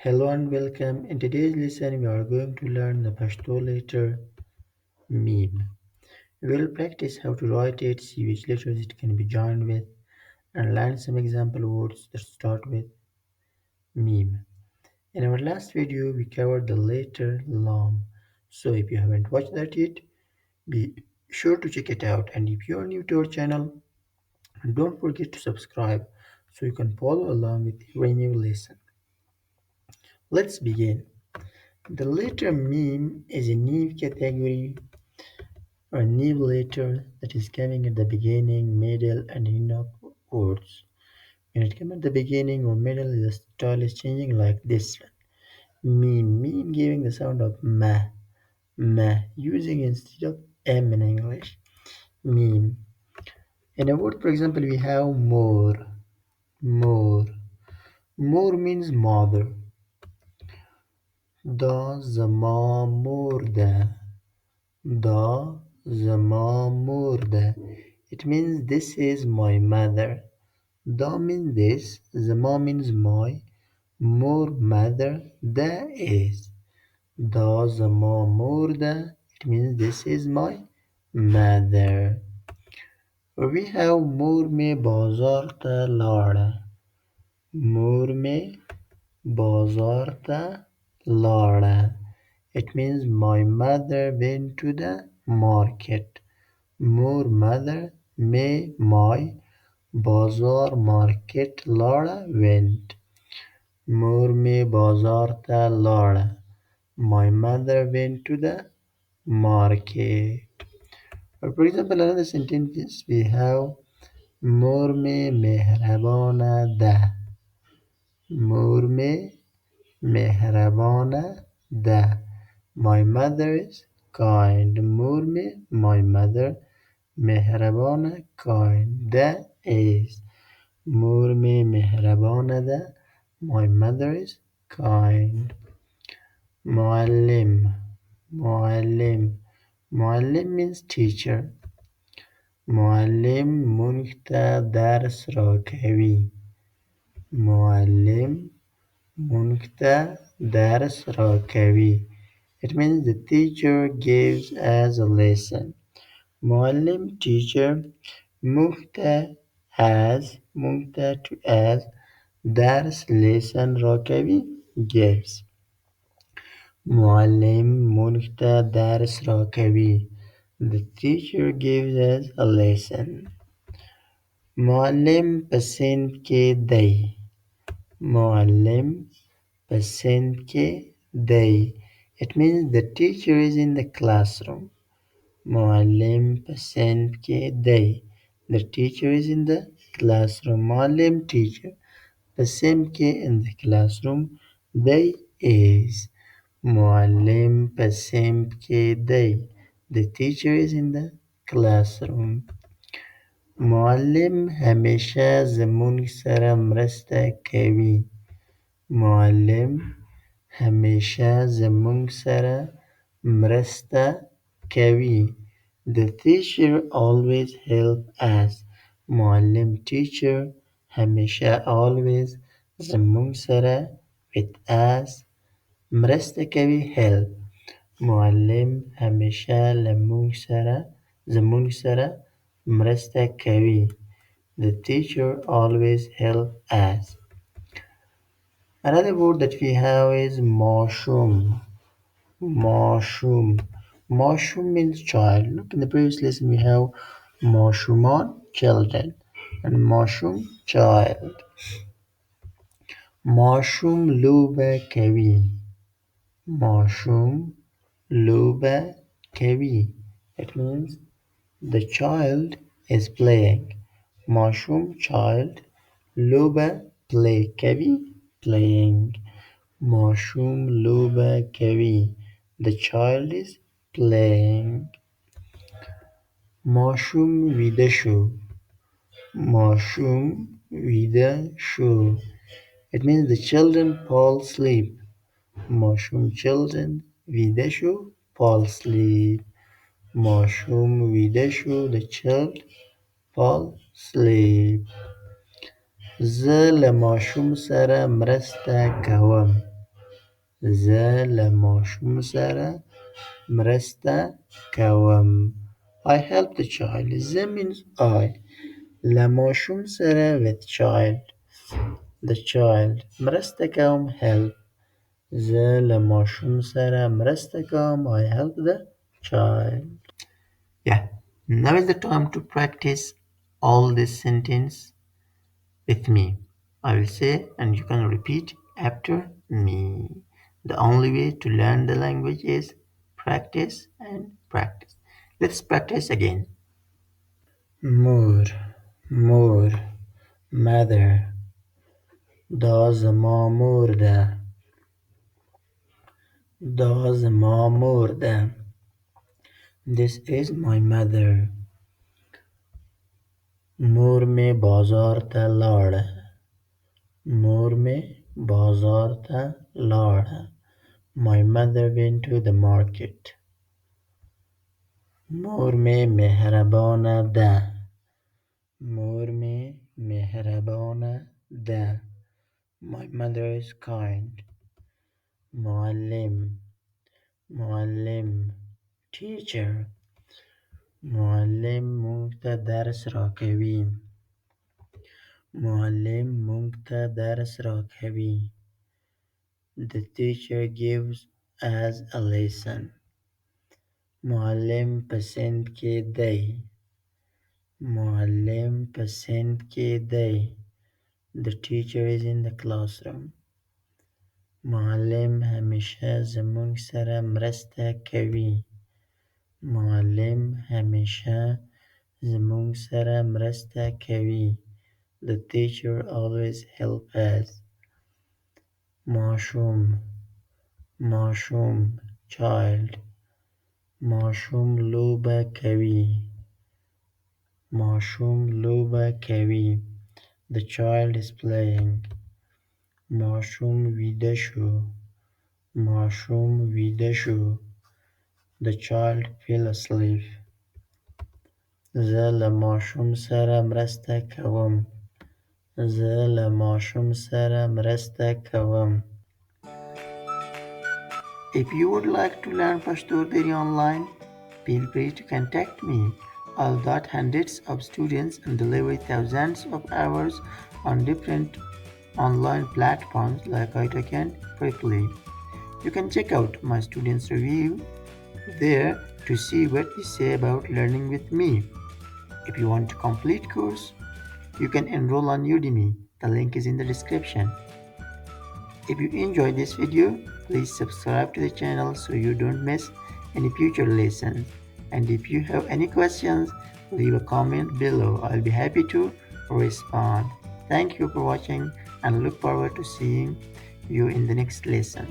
Hello and welcome. In today's lesson, we are going to learn the Pashto letter Meem. We will practice how to write it, see which letters it can be joined with, and learn some example words that start with Meem. In our last video, we covered the letter Lam. So if you haven't watched that yet, be sure to check it out. And if you are new to our channel, don't forget to subscribe so you can follow along with every new lesson. Let's begin. The letter Meem is a new category or new letter that is coming at the beginning, middle, and end of words. When it comes at the beginning or middle, the style is changing like this one. Meem giving the sound of ma, using instead of m in English. Meem. In a word, for example, we have more. More means mother. Da zaman murda. Da zaman murda. It means this is my mother. Da means this, zama means my, more mother, da is. Da zama murda. It means this is my mother. We have more me bazar ta lara. More me bazar ta lara. It means my mother went to the market. More mother may my bazar market Laura went. More me bazar ta Laura. My mother went to the market. Or for example, another sentence we have more me mehrabana da. More me mehrabana da. My mother is kind. More me, my mother, mehrabana, kind. Da is. More me mehrabana da. My mother is kind. Muallim. Muallim. Muallim means teacher. Muallim munta dars را کوي. معلم munta dars را کوي. It means the teacher gives us a lesson. Muallim teacher, mukta to as, dars lesson را کوي gives. معلم مونږ dars را کوي. The teacher gives us a lesson. معلم په صنف کې دی. معلم په صنف کې دی. It means the teacher is in the classroom. معلم په صنف کې دی. The teacher is in the classroom. معلم teacher په صنف کې in the classroom. They is. معلم په صنف کې دی. The teacher is in the classroom. معلم همیشه زموږ سره مرسته کوي. معلم همیشه زموږ سره مرسته کوي. The teacher always help us. معلم teacher همیشه always زموږ سره with us مرسته کوي help. معلم همیشه زموږ سره مرسته کوي. The teacher always help us. Another word that we have is mashum. Mashum. Mashum means child. Look, in the previous lesson we have mashuman, children, and mashum, child. Mashum luba kavi. Mashum luba kavi. It means the child is playing. Mashum, child. Luba, play. Kavi, playing. Mashum luba kavi. The child is playing. Mashum vida shu. Mashum vida shu. It means the children fall asleep. Mashum, children. Vida shu, fall asleep. Mashum vida shu, the child fall asleep. زه له ماشوم سره مرسته کوم. زه له ماشوم سره مرسته کوم. I help the child. زه means I. له ماشوم سره with child. The child. مرسته کوم help. زه له ماشوم سره مرسته کوم. I help the child. Yeah. Now is the time to practice all this sentence with me. I will say and you can repeat after me. The only way to learn the language is practice and practice. Let's practice again. Moor, moor, mother. دا زما مور ده. دا زما مور ده. This is my mother. مور می بازار ته لاړه. مور می بازار ته لاړه. My mother went to the market. مور می مهربانه ده. مور می مهربانه ده. My mother is kind. معلم معلم teacher. معلم موږ ته درس راکوي. معلم موږ ته درس راکوي. The teacher gives us a lesson. معلم په صنف کې دی. معلم په صنف کې دی. The teacher is in the classroom. معلم همیشه زموږ سره مرسته کوي. معلم همیشه زموږ سره مرسته کوي. The teacher always helps us. ماشوم ماشوم child. ماشوم لوبه کوي. ماشوم لوبه کوي. The child is playing. ماشوم ویده شو. ماشوم ویده شو. The child fell asleep. زه له ماشوم سره مرسته کوم. زه له ماشوم سره مرسته کوم. If you would like to learn Pashto or Dari online, feel free to contact me. I'll guide hundreds of students and deliver thousands of hours on different online platforms like iTalk and Quickly. You can check out my students' review there to see what they say about learning with me. If you want a complete course, you can enroll on Udemy. The link is in the description. If you enjoyed this video, please subscribe to the channel so you don't miss any future lessons. And if you have any questions, leave a comment below. I'll be happy to respond. Thank you for watching and look forward to seeing you in the next lesson.